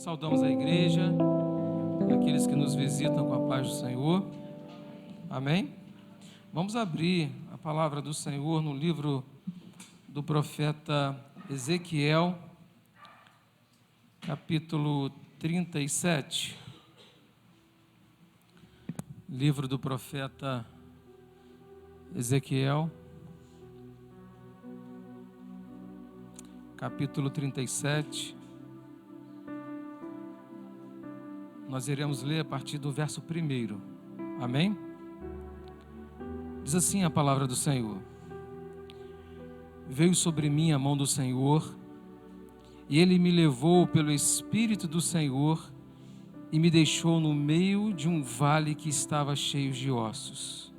Saudamos a igreja, aqueles que nos visitam com a paz do Senhor. Amém? Vamos abrir a palavra do Senhor no livro do profeta Ezequiel, capítulo 37. Livro do profeta Ezequiel, capítulo 37. Nós iremos ler a partir do verso 1. Amém? Diz assim a palavra do Senhor: Veio sobre mim a mão do Senhor, e Ele me levou pelo Espírito do Senhor e me deixou no meio de um vale que estava cheio de ossos.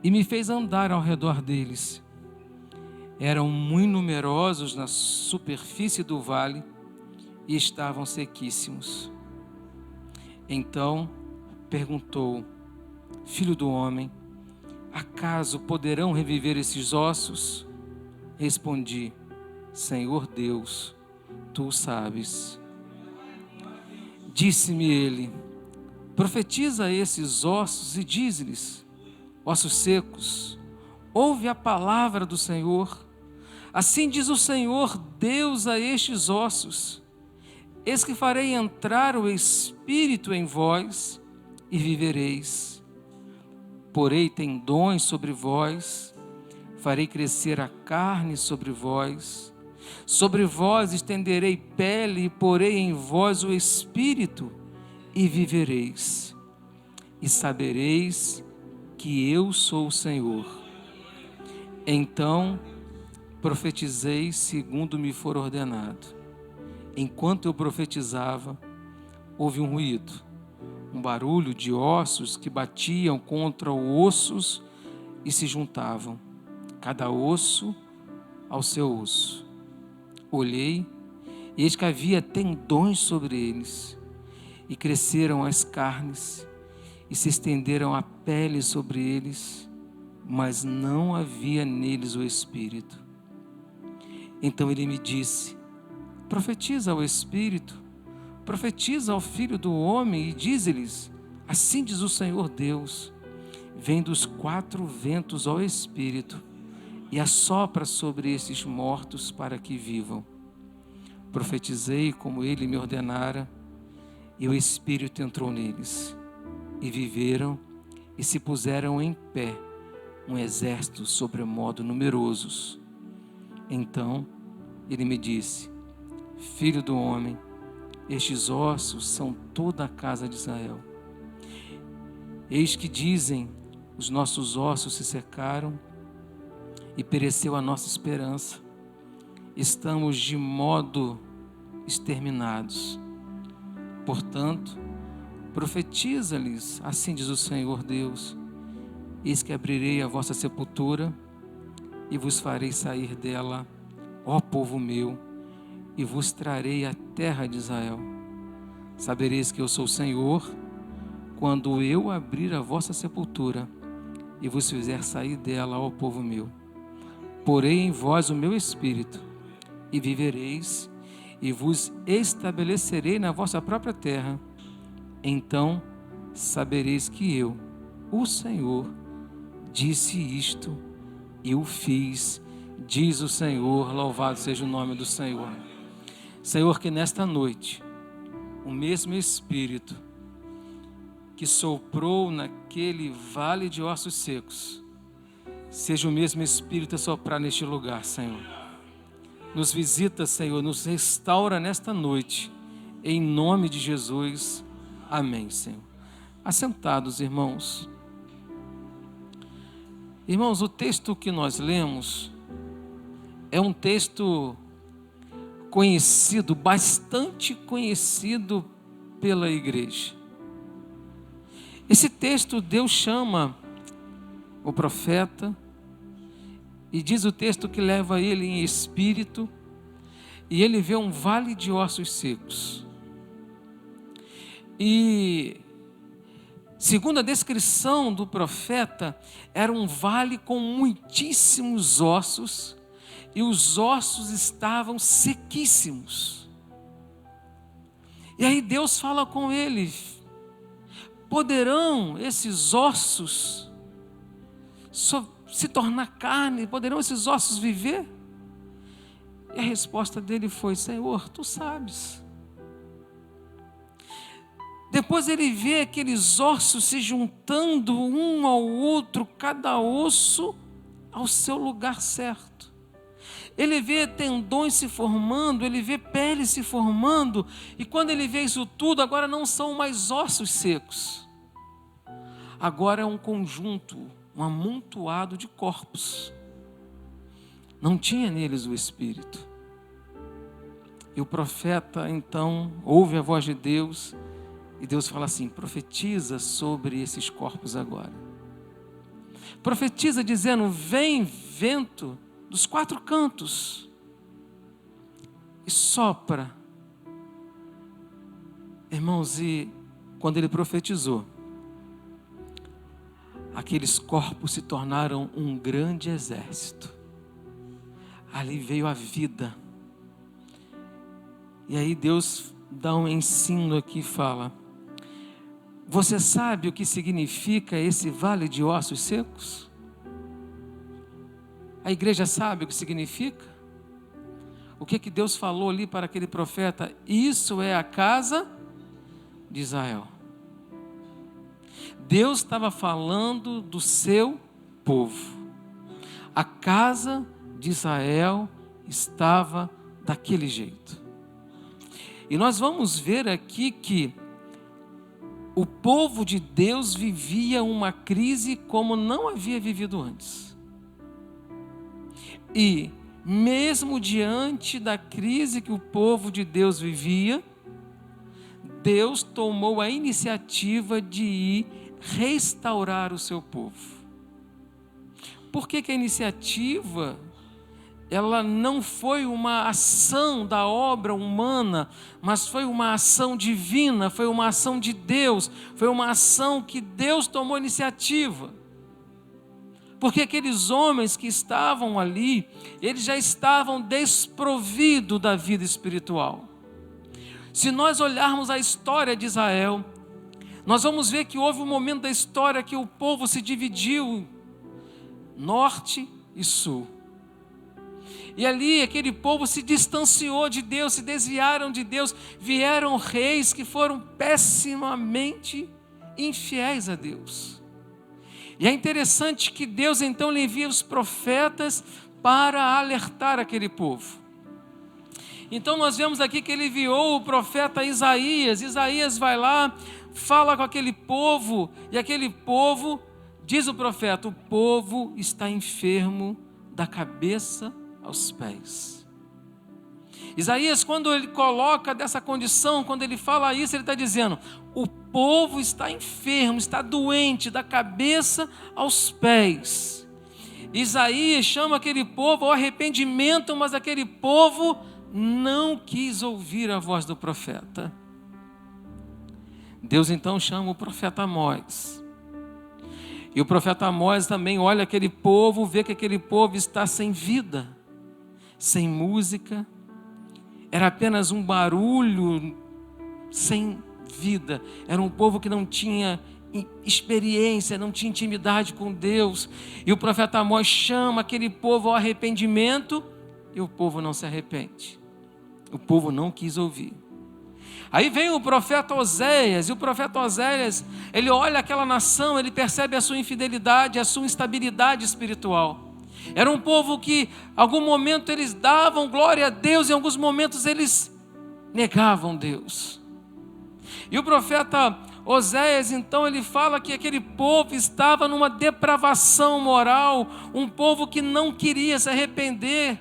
E me fez andar ao redor deles. Eram muito numerosos na superfície do vale e estavam sequíssimos. Então perguntou: Filho do homem, acaso poderão reviver esses ossos? Respondi: Senhor Deus, tu sabes. Disse-me ele: profetiza a esses ossos e dize-lhes: ossos secos, ouve a palavra do Senhor. Assim diz o Senhor Deus a estes ossos: eis que farei entrar o Espírito em vós e vivereis. Porei tendões sobre vós, farei crescer a carne sobre vós estenderei pele e porei em vós o Espírito e vivereis. E sabereis que eu sou o Senhor. Então profetizei segundo me for ordenado. Enquanto eu profetizava, houve um ruído, um barulho de ossos que batiam contra ossos e se juntavam, cada osso ao seu osso. Olhei, e eis que havia tendões sobre eles, e cresceram as carnes, e se estenderam a pele sobre eles, mas não havia neles o Espírito. Então ele me disse: profetiza ao Espírito, profetiza ao Filho do Homem, e dize-lhes: assim diz o Senhor Deus, vem dos 4 ventos ao Espírito, e assopra sobre esses mortos para que vivam. Profetizei como ele me ordenara, e o Espírito entrou neles, e viveram, e se puseram em pé, um exército sobremodo numerosos. Então ele me disse: Filho do homem, estes ossos são toda a casa de Israel. Eis que dizem: os nossos ossos se secaram, e pereceu a nossa esperança. Estamos de modo exterminados. Portanto, profetiza-lhes, assim diz o Senhor Deus: eis que abrirei a vossa sepultura, e vos farei sair dela, ó povo meu, e vos trarei a terra de Israel. Sabereis que eu sou o Senhor, quando eu abrir a vossa sepultura, e vos fizer sair dela, ó povo meu. Porei em vós o meu Espírito, e vivereis, e vos estabelecerei na vossa própria terra. Então sabereis que eu, o Senhor, disse isto e o fiz, diz o Senhor. Louvado seja o nome do Senhor. Senhor, que nesta noite o mesmo Espírito que soprou naquele vale de ossos secos, seja o mesmo Espírito a soprar neste lugar, Senhor. Nos visita, Senhor, nos restaura nesta noite, em nome de Jesus. Amém, Senhor. Assentados, irmãos. Irmãos, o texto que nós lemos é um texto conhecido, bastante conhecido pela igreja. Esse texto, Deus chama o profeta, e diz o texto que leva ele em espírito, e ele vê um vale de ossos secos. E, segundo a descrição do profeta, era um vale com muitíssimos ossos, e os ossos estavam sequíssimos. E aí Deus fala com ele: poderão esses ossos se tornar carne? Poderão esses ossos viver? E a resposta dele foi: Senhor, tu sabes. Depois ele vê aqueles ossos se juntando um ao outro, cada osso ao seu lugar certo. Ele vê tendões se formando, ele vê pele se formando, e quando ele vê isso tudo, agora não são mais ossos secos. Agora é um conjunto, um amontoado de corpos. Não tinha neles o Espírito. E o profeta então ouve a voz de Deus, e Deus fala assim: profetiza sobre esses corpos agora. Profetiza dizendo: vem vento dos 4 cantos e sopra. Irmãos, e quando ele profetizou, aqueles corpos se tornaram um grande exército. Ali veio a vida. E aí Deus dá um ensino aqui e fala: você sabe o que significa esse vale de ossos secos? A igreja sabe o que significa? O que que Deus falou ali para aquele profeta? Isso é a casa de Israel. Deus estava falando do seu povo. A casa de Israel estava daquele jeito. E nós vamos ver aqui que o povo de Deus vivia uma crise como não havia vivido antes. E mesmo diante da crise que o povo de Deus vivia, Deus tomou a iniciativa de ir restaurar o seu povo. Por que que a iniciativa, ela não foi uma ação da obra humana, mas foi uma ação divina, foi uma ação de Deus, foi uma ação que Deus tomou iniciativa. Porque aqueles homens que estavam ali, eles já estavam desprovidos da vida espiritual. Se nós olharmos a história de Israel, nós vamos ver que houve um momento da história que o povo se dividiu, norte e sul. E ali aquele povo se distanciou de Deus, se desviaram de Deus, vieram reis que foram pessimamente infiéis a Deus. E é interessante que Deus então lhe envia os profetas para alertar aquele povo. Então nós vemos aqui que ele enviou o profeta Isaías. Isaías vai lá, fala com aquele povo, e aquele povo, diz o profeta, o povo está enfermo da cabeça aos pés. Isaías, quando ele coloca dessa condição, quando ele fala isso, ele está dizendo: o povo está enfermo, está doente da cabeça aos pés. Isaías chama aquele povo ao arrependimento, mas aquele povo não quis ouvir a voz do profeta. Deus então chama o profeta Amós. E o profeta Amós também olha aquele povo, vê que aquele povo está sem vida, sem música, era apenas um barulho sem vida. Era um povo que não tinha experiência, não tinha intimidade com Deus. E o profeta Amós chama aquele povo ao arrependimento, e o povo não se arrepende. O povo não quis ouvir. Aí vem o profeta Oséias, e o profeta Oséias, ele olha aquela nação, ele percebe a sua infidelidade, a sua instabilidade espiritual. Era um povo que, em algum momento, eles davam glória a Deus, em alguns momentos eles negavam Deus. E o profeta Oséias, então, ele fala que aquele povo estava numa depravação moral, um povo que não queria se arrepender.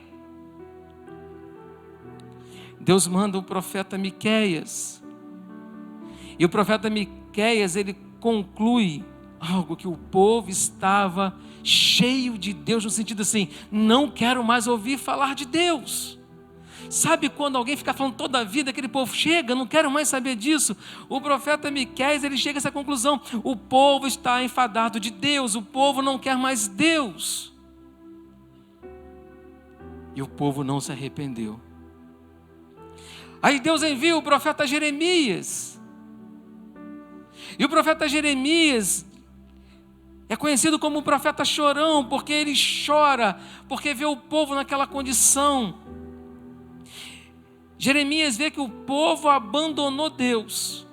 Deus manda o profeta Miqueias. E o profeta Miqueias, ele conclui algo que o povo estava cheio de Deus, no sentido assim: não quero mais ouvir falar de Deus. Sabe quando alguém fica falando toda a vida, aquele povo chega, não quero mais saber disso. O profeta Miqueias, ele chega a essa conclusão: o povo está enfadado de Deus, o povo não quer mais Deus. E o povo não se arrependeu. Aí Deus envia o profeta Jeremias. E o profeta Jeremias é conhecido como o profeta chorão, porque ele chora, porque vê o povo naquela condição. Jeremias vê que o povo abandonou Deus.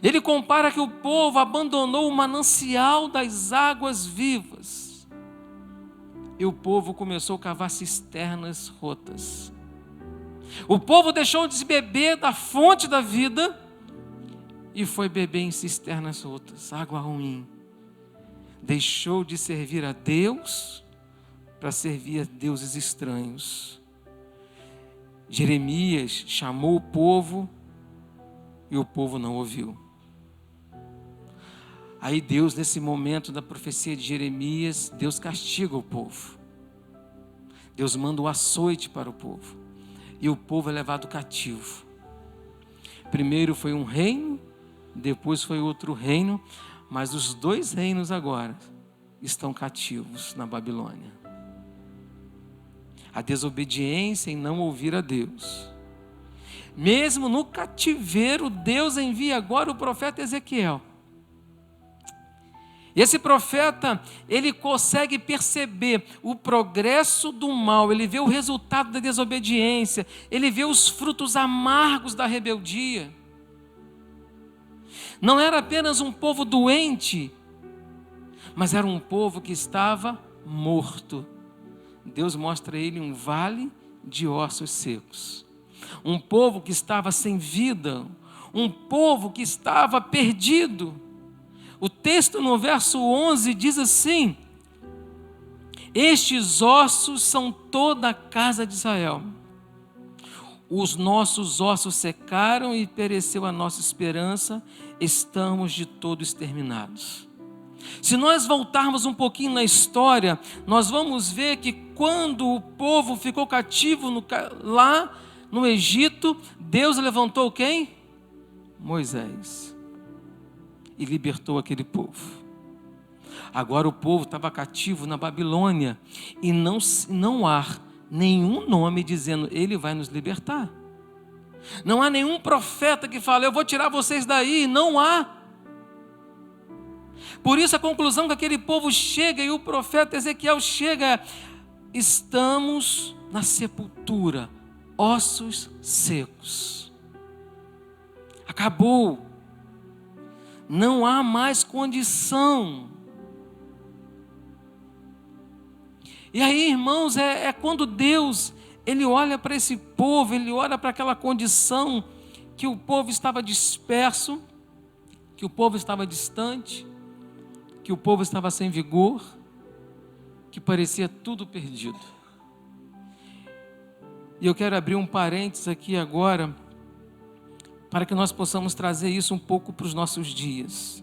Ele compara que o povo abandonou o manancial das águas vivas. E o povo começou a cavar cisternas rotas. O povo deixou de beber da fonte da vida e foi beber em cisternas rotas, água ruim. Deixou de servir a Deus para servir a deuses estranhos. Jeremias chamou o povo e o povo não ouviu. Aí Deus, nesse momento da profecia de Jeremias, Deus castiga o povo. Deus manda o açoite para o povo. E o povo é levado cativo. Primeiro foi um reino, depois foi outro reino, mas os dois reinos agora estão cativos na Babilônia. A desobediência em não ouvir a Deus. Mesmo no cativeiro, Deus envia agora o profeta Ezequiel. Esse profeta, ele consegue perceber o progresso do mal, ele vê o resultado da desobediência, ele vê os frutos amargos da rebeldia. Não era apenas um povo doente, mas era um povo que estava morto. Deus mostra a ele um vale de ossos secos. Um povo que estava sem vida, um povo que estava perdido. O texto no verso 11 diz assim: estes ossos são toda a casa de Israel. Os nossos ossos secaram e pereceu a nossa esperança, estamos de todo exterminados. Se nós voltarmos um pouquinho na história, nós vamos ver que quando o povo ficou cativo lá no Egito, Deus levantou quem? Moisés. E libertou aquele povo. Agora o povo estava cativo na Babilônia. E não há nenhum nome dizendo, ele vai nos libertar. Não há nenhum profeta que fale, eu vou tirar vocês daí. Não há. Por isso a conclusão que aquele povo chega e o profeta Ezequiel chega, estamos na sepultura, ossos secos. Acabou. Não há mais condição. E aí, irmãos, é quando Deus, Ele olha para esse povo, Ele olha para aquela condição que o povo estava disperso, que o povo estava distante, que o povo estava sem vigor, que parecia tudo perdido. E eu quero abrir um parênteses aqui agora, para que nós possamos trazer isso um pouco para os nossos dias.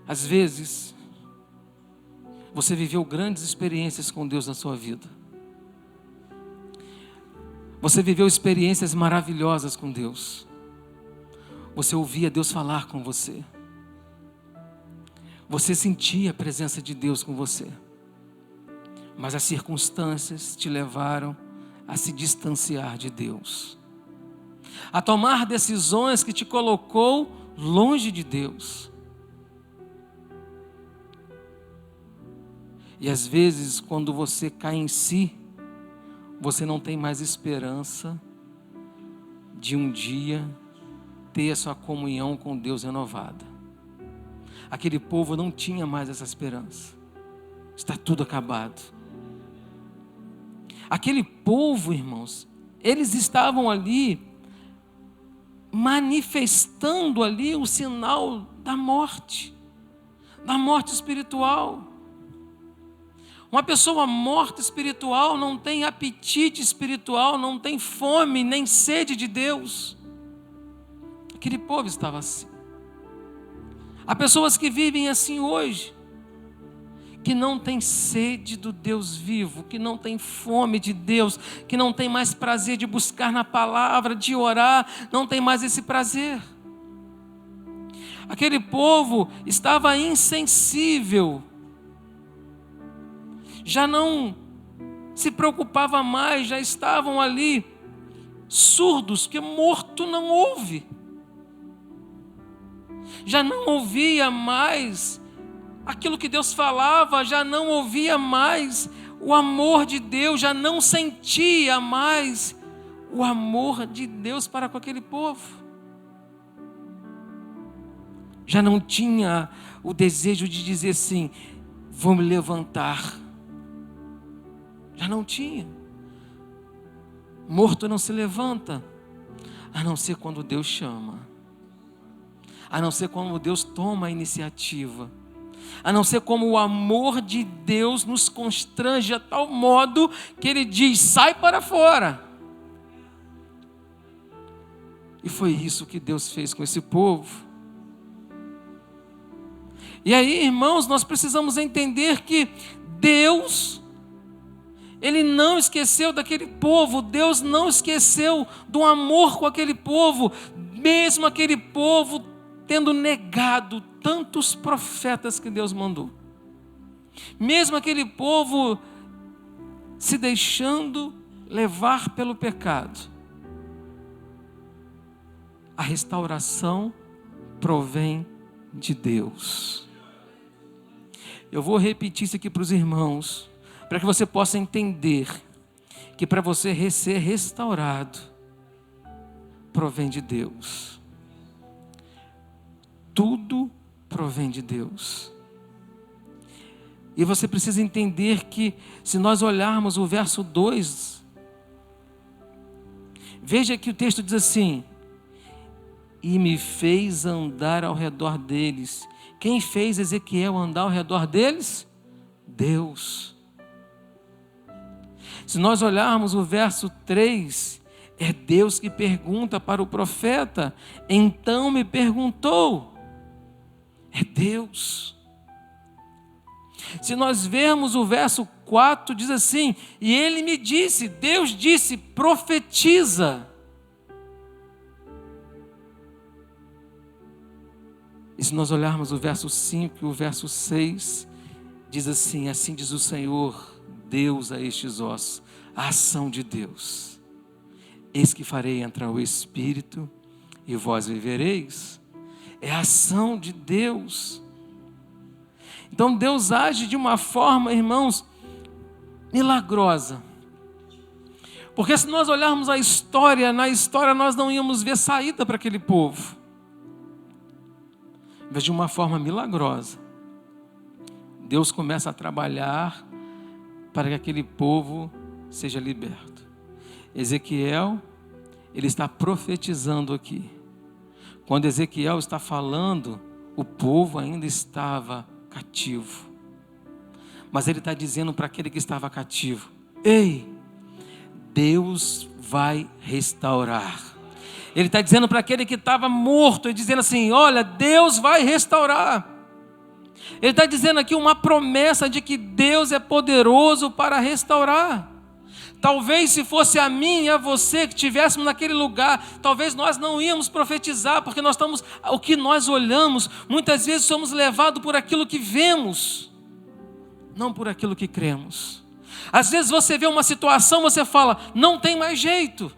Às vezes, você viveu grandes experiências com Deus na sua vida. Você viveu experiências maravilhosas com Deus. Você ouvia Deus falar com você. Você sentia a presença de Deus com você. Mas as circunstâncias te levaram a se distanciar de Deus. A tomar decisões que te colocou longe de Deus. E às vezes, quando você cai em si, você não tem mais esperança de um dia ter a sua comunhão com Deus renovada. Aquele povo não tinha mais essa esperança. Está tudo acabado. Aquele povo, irmãos, eles estavam ali manifestando ali o sinal da morte espiritual. Uma pessoa morta espiritual não tem apetite espiritual, não tem fome nem sede de Deus. Aquele povo estava assim. Há pessoas que vivem assim hoje, que não tem sede do Deus vivo, que não tem fome de Deus, que não tem mais prazer de buscar na palavra, de orar, não tem mais esse prazer. Aquele povo estava insensível, já não se preocupava mais, já estavam ali surdos, porque morto não ouve. Já não ouvia mais aquilo que Deus falava, já não ouvia mais o amor de Deus, já não sentia mais o amor de Deus para com aquele povo. Já não tinha o desejo de dizer assim: vou me levantar. Já não tinha. Morto não se levanta, a não ser quando Deus chama, a não ser quando Deus toma a iniciativa, a não ser como o amor de Deus nos constrange a tal modo que Ele diz: sai para fora. E foi isso que Deus fez com esse povo. E aí, irmãos, nós precisamos entender que Deus, Ele não esqueceu daquele povo. Deus não esqueceu do amor com aquele povo, mesmo aquele povo tendo negado tantos profetas que Deus mandou, mesmo aquele povo se deixando levar pelo pecado. A restauração provém de Deus. Eu vou repetir isso aqui para os irmãos, para que você possa entender que para você ser restaurado, provém de Deus. Tudo provém de Deus. E você precisa entender que, se nós olharmos o verso 2, veja que o texto diz assim: e me fez andar ao redor deles. Quem fez Ezequiel andar ao redor deles? Deus. Se nós olharmos o verso 3, é Deus que pergunta para o profeta: então me perguntou. É Deus. Se nós vermos o verso 4, diz assim: e ele me disse, Deus disse, profetiza. E se nós olharmos o verso 5 e o verso 6, diz assim: assim diz o Senhor, Deus a estes ossos, a ação de Deus. Eis que farei entrar o Espírito e vós vivereis. É a ação de Deus. Então Deus age de uma forma, irmãos, milagrosa. Porque se nós olharmos a história, na história nós não íamos ver saída para aquele povo. Mas de uma forma milagrosa, Deus começa a trabalhar para que aquele povo seja liberto. Ezequiel, ele está profetizando aqui. Quando Ezequiel está falando, o povo ainda estava cativo. Mas ele está dizendo para aquele que estava cativo: ei, Deus vai restaurar. Ele está dizendo para aquele que estava morto, ele dizendo assim: olha, Deus vai restaurar. Ele está dizendo aqui uma promessa de que Deus é poderoso para restaurar. Talvez se fosse a mim e a você que estivéssemos naquele lugar, talvez nós não íamos profetizar, porque nós estamos, o que nós olhamos, muitas vezes somos levados por aquilo que vemos, não por aquilo que cremos. Às vezes você vê uma situação, você fala: não tem mais jeito.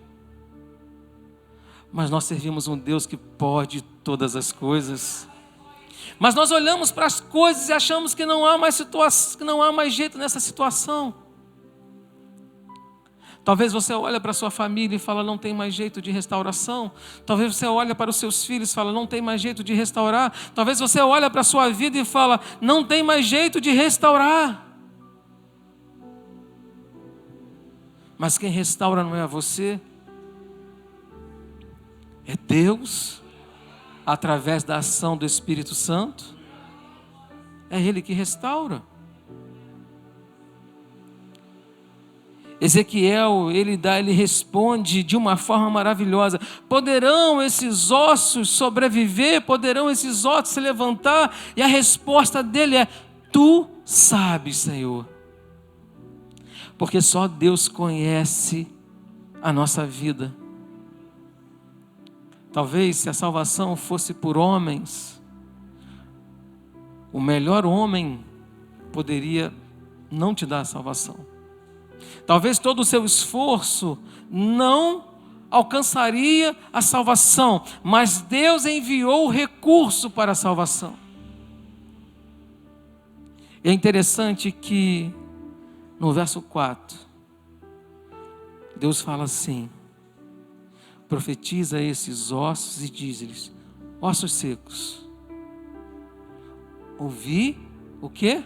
Mas nós servimos um Deus que pode todas as coisas. Mas nós olhamos para as coisas e achamos que não há mais situação, que não há mais jeito nessa situação. Talvez você olhe para a sua família e fala: não tem mais jeito de restauração. Talvez você olhe para os seus filhos e fala: não tem mais jeito de restaurar. Talvez você olhe para a sua vida e fala: não tem mais jeito de restaurar. Mas quem restaura não é você, é Deus, através da ação do Espírito Santo. É Ele que restaura. Ezequiel, ele responde de uma forma maravilhosa: poderão esses ossos sobreviver? Poderão esses ossos se levantar? E a resposta dele é: tu sabes, Senhor. Porque só Deus conhece a nossa vida. Talvez se a salvação fosse por homens, o melhor homem poderia não te dar a salvação. Talvez todo o seu esforço não alcançaria a salvação, mas Deus enviou o recurso para a salvação. É interessante que no verso 4, Deus fala assim: profetiza a esses ossos e diz-lhes: ossos secos, ouvi o quê?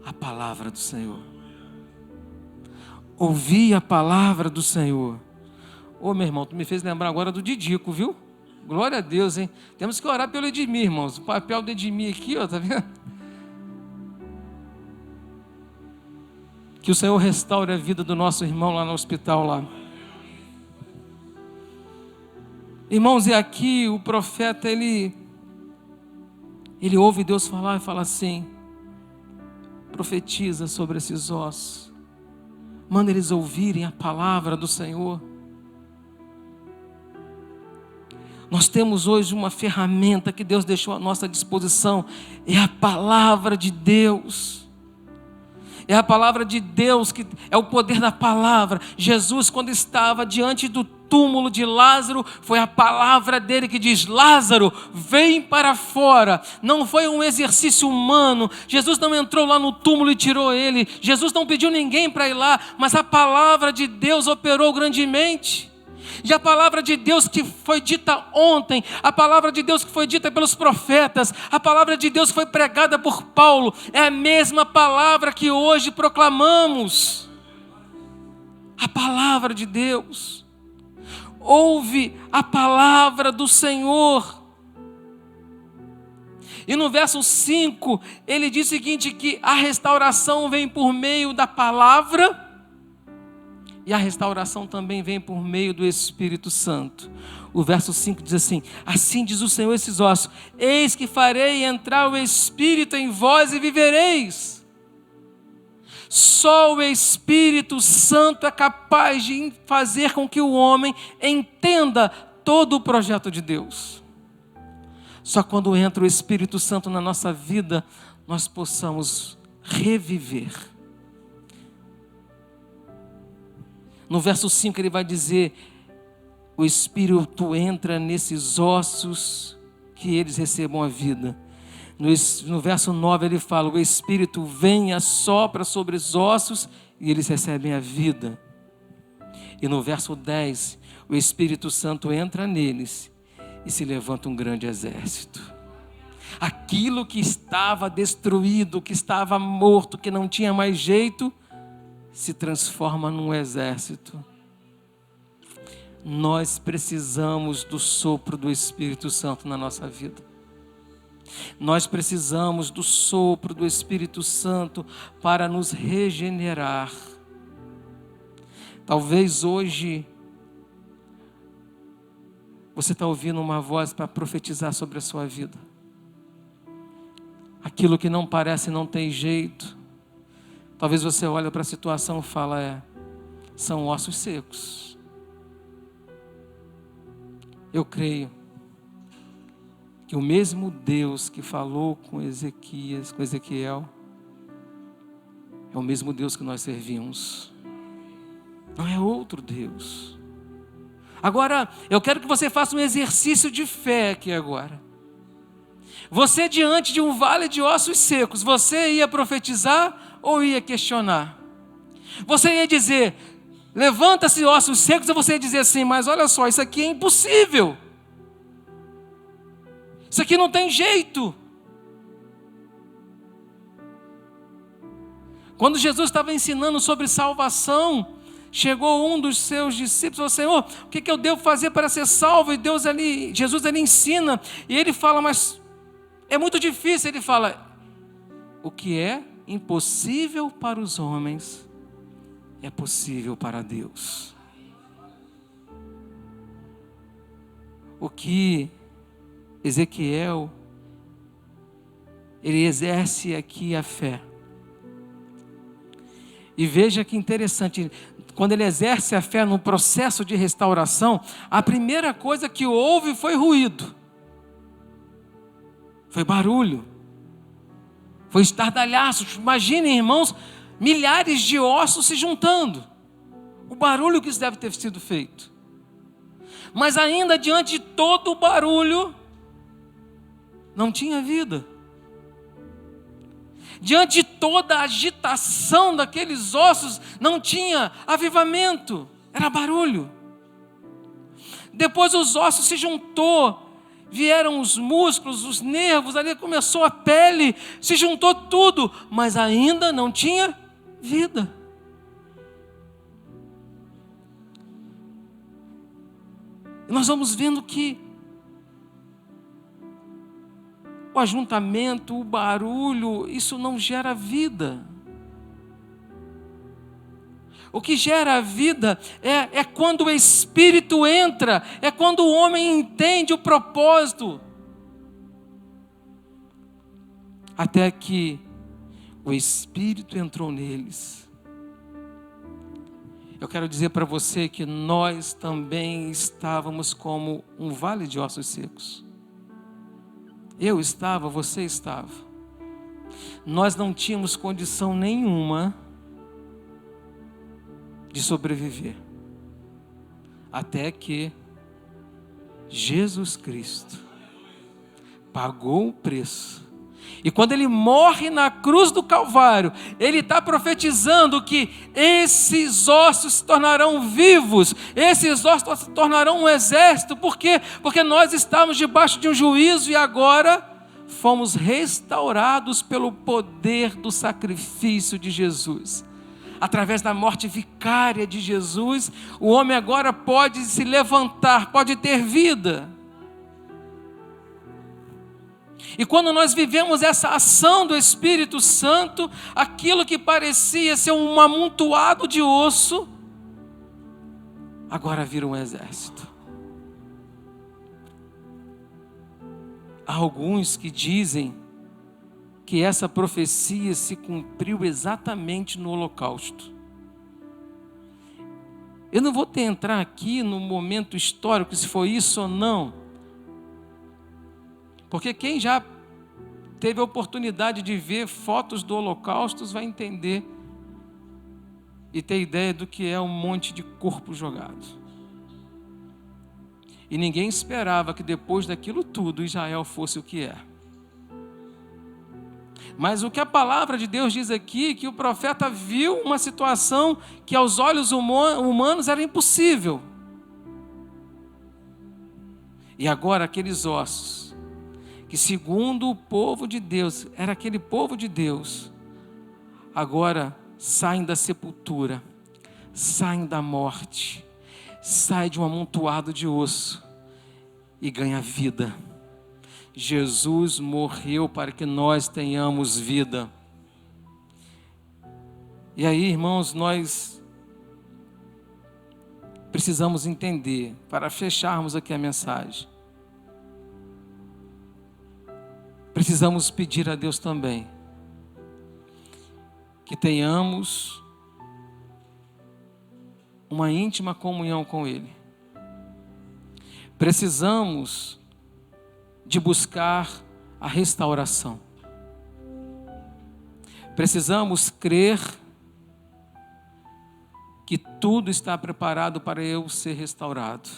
A palavra do Senhor. Ouvi a palavra do Senhor. Ô meu irmão, tu me fez lembrar agora do Didico, viu? Glória a Deus, hein? Temos que orar pelo Edmir, irmãos. O papel do Edmir aqui, ó, tá vendo? Que o Senhor restaure a vida do nosso irmão lá no hospital lá. Irmãos, e aqui o profeta, ele ouve Deus falar e fala assim: profetiza sobre esses ossos, manda eles ouvirem a palavra do Senhor. Nós temos hoje uma ferramenta que Deus deixou à nossa disposição, é a palavra de Deus. É a palavra de Deus, que é o poder da palavra. Jesus, quando estava diante do túmulo de Lázaro, foi a palavra dele que diz: Lázaro, vem para fora. Não foi um exercício humano. Jesus não entrou lá no túmulo e tirou ele. Jesus não pediu ninguém para ir lá, mas a palavra de Deus operou grandemente. E a palavra de Deus que foi dita ontem, a palavra de Deus que foi dita pelos profetas, a palavra de Deus que foi pregada por Paulo, é a mesma palavra que hoje proclamamos. A palavra de Deus. Ouve a palavra do Senhor. E no verso 5, ele diz o seguinte, que a restauração vem por meio da palavra, e a restauração também vem por meio do Espírito Santo. O verso 5 diz assim: assim diz o Senhor a esses ossos: eis que farei entrar o Espírito em vós e vivereis. Só o Espírito Santo é capaz de fazer com que o homem entenda todo o projeto de Deus. Só quando entra o Espírito Santo na nossa vida, nós possamos reviver. No verso 5 ele vai dizer: o Espírito entra nesses ossos, que eles recebam a vida. No verso 9 ele fala: o Espírito vem e assopra sobre os ossos e eles recebem a vida. E no verso 10, o Espírito Santo entra neles e se levanta um grande exército. Aquilo que estava destruído, que estava morto, que não tinha mais jeito, se transforma num exército. Nós precisamos do sopro do Espírito Santo na nossa vida. Nós precisamos do sopro do Espírito Santo para nos regenerar. Talvez hoje você está ouvindo uma voz para profetizar sobre a sua vida. Aquilo que não parece não tem jeito. Talvez você olhe para a situação e fala: são ossos secos. Eu creio que o mesmo Deus que falou com Ezequiel, é o mesmo Deus que nós servimos. Não é outro Deus. Agora, eu quero que você faça um exercício de fé aqui agora. Você diante de um vale de ossos secos, você ia profetizar ou ia questionar? Você ia dizer: levanta-se ossos secos, ou você ia dizer assim: mas olha só, isso aqui é impossível. Isso aqui não tem jeito. Quando Jesus estava ensinando sobre salvação, chegou um dos seus discípulos e falou: Senhor, o que eu devo fazer para ser salvo? E Jesus ali ensina, e ele fala: mas é muito difícil. Ele fala: o que é impossível para os homens é possível para Deus. O que Ezequiel, ele exerce aqui a fé. E veja que interessante, quando ele exerce a fé no processo de restauração, a primeira coisa que houve foi ruído, foi barulho, foi estardalhaço. Imaginem, irmãos, milhares de ossos se juntando. O barulho que isso deve ter sido feito. Mas ainda diante de todo o barulho, não tinha vida. Diante de toda a agitação daqueles ossos, não tinha avivamento, era barulho. Depois os ossos se juntou, vieram os músculos, os nervos, ali começou a pele, se juntou tudo, mas ainda não tinha vida. E nós vamos vendo que o ajuntamento, o barulho, isso não gera vida. O que gera vida é quando o Espírito entra, é quando o homem entende o propósito. Até que o Espírito entrou neles. Eu quero dizer para você que nós também estávamos como um vale de ossos secos. Eu estava, você estava. Nós não tínhamos condição nenhuma de sobreviver. Até que Jesus Cristo pagou o preço. E quando Ele morre na cruz do Calvário, Ele está profetizando que esses ossos se tornarão vivos, esses ossos se tornarão um exército. Por quê? Porque nós estávamos debaixo de um juízo e agora fomos restaurados pelo poder do sacrifício de Jesus. Através da morte vicária de Jesus, o homem agora pode se levantar, pode ter vida. E quando nós vivemos essa ação do Espírito Santo, aquilo que parecia ser um amontoado de osso, agora vira um exército. Há alguns que dizem que essa profecia se cumpriu exatamente no Holocausto. Eu não vou entrar aqui no momento histórico, se foi isso ou não, porque quem já teve a oportunidade de ver fotos do Holocausto vai entender e ter ideia do que é um monte de corpo jogado. E ninguém esperava que depois daquilo tudo Israel fosse o que é. Mas o que a palavra de Deus diz aqui, que o profeta viu uma situação que aos olhos humanos era impossível. E agora aqueles ossos, que segundo o povo de Deus, era aquele povo de Deus, agora saem da sepultura, saem da morte, saem de um amontoado de osso e ganham vida. Jesus morreu para que nós tenhamos vida. E aí, irmãos, nós precisamos entender, para fecharmos aqui a mensagem, precisamos pedir a Deus também que tenhamos uma íntima comunhão com Ele. Precisamos de buscar a restauração. Precisamos crer que tudo está preparado para eu ser restaurado.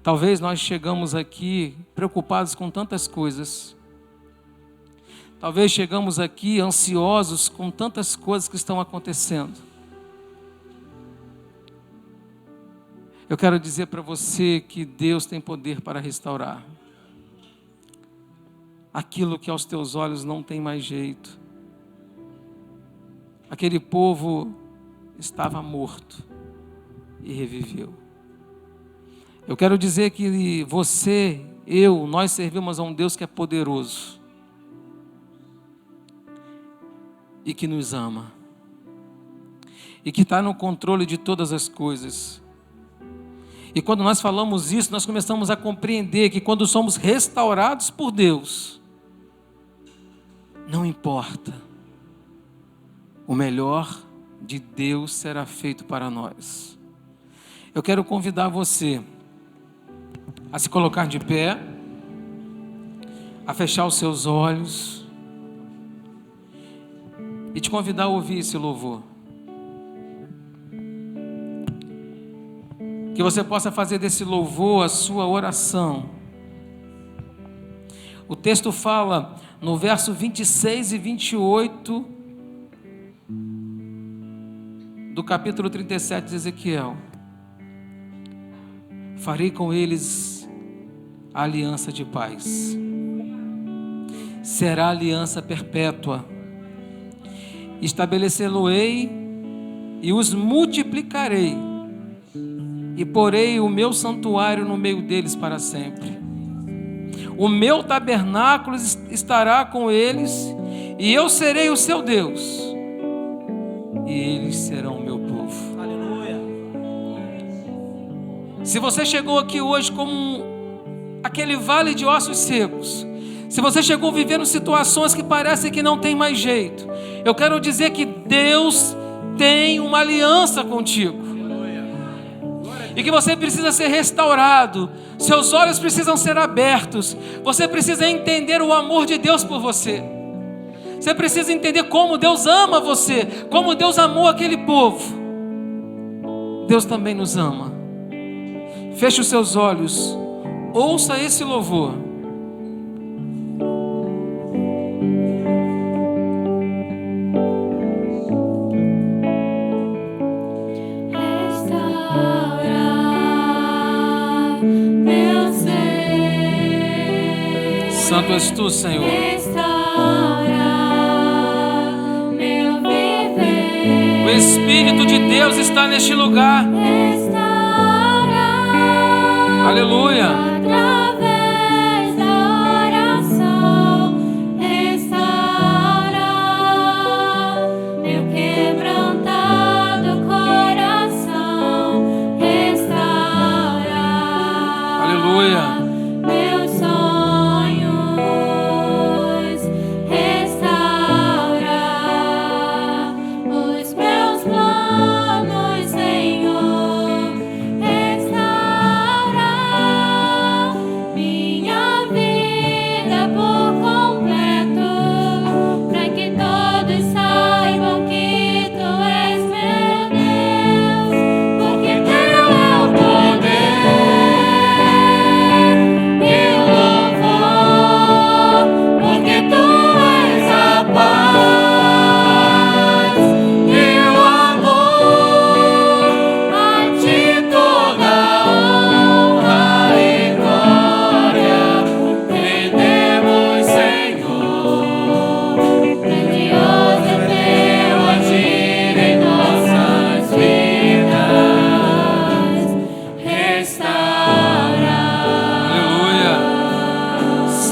Talvez nós chegamos aqui preocupados com tantas coisas. Talvez chegamos aqui ansiosos com tantas coisas que estão acontecendo. Eu quero dizer para você que Deus tem poder para restaurar aquilo que aos teus olhos não tem mais jeito. Aquele povo estava morto e reviveu. Eu quero dizer que você, nós servimos a um Deus que é poderoso e que nos ama e que está no controle de todas as coisas. E quando nós falamos isso, nós começamos a compreender que quando somos restaurados por Deus, não importa, o melhor de Deus será feito para nós. Eu quero convidar você a se colocar de pé, a fechar os seus olhos e te convidar a ouvir esse louvor. Que você possa fazer desse louvor a sua oração. O texto fala no verso 26 e 28 do capítulo 37 de Ezequiel: farei com eles a aliança de paz. Será aliança perpétua. Estabelecê-lo-ei e os multiplicarei, e porei o meu santuário no meio deles para sempre. O meu tabernáculo estará com eles, e eu serei o seu Deus, e eles serão o meu povo. Aleluia. Se você chegou aqui hoje como aquele vale de ossos secos, se você chegou vivendo situações que parecem que não tem mais jeito, eu quero dizer que Deus tem uma aliança contigo. E que você precisa ser restaurado. Seus olhos precisam ser abertos. Você precisa entender o amor de Deus por você. Você precisa entender como Deus ama você, como Deus amou aquele povo. Deus também nos ama. Feche os seus olhos. Ouça esse louvor. Santo és tu, Senhor. O Espírito de Deus está neste lugar. Aleluia.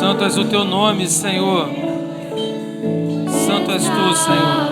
Santo és o teu nome, Senhor. Santo és tu, Senhor.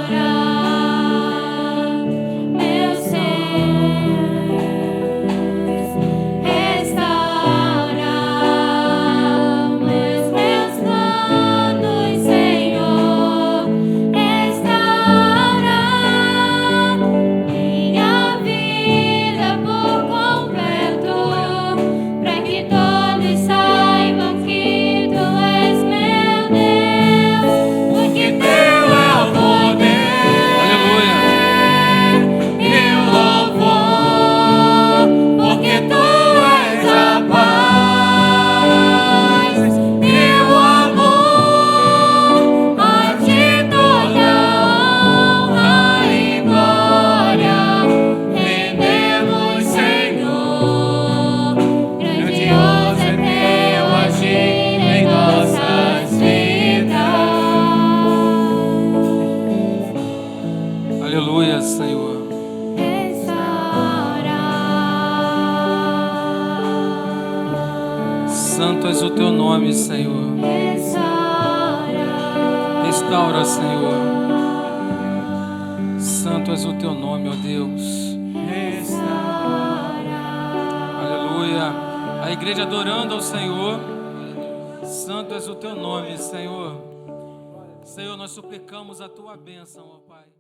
Aleluia, Senhor. Santo és o teu nome, Senhor. Restaura, Senhor. Santo és o teu nome, ó Deus. Aleluia. A igreja adorando ao Senhor. Santo és o teu nome, Senhor. Senhor, nós suplicamos a tua bênção, ó Pai.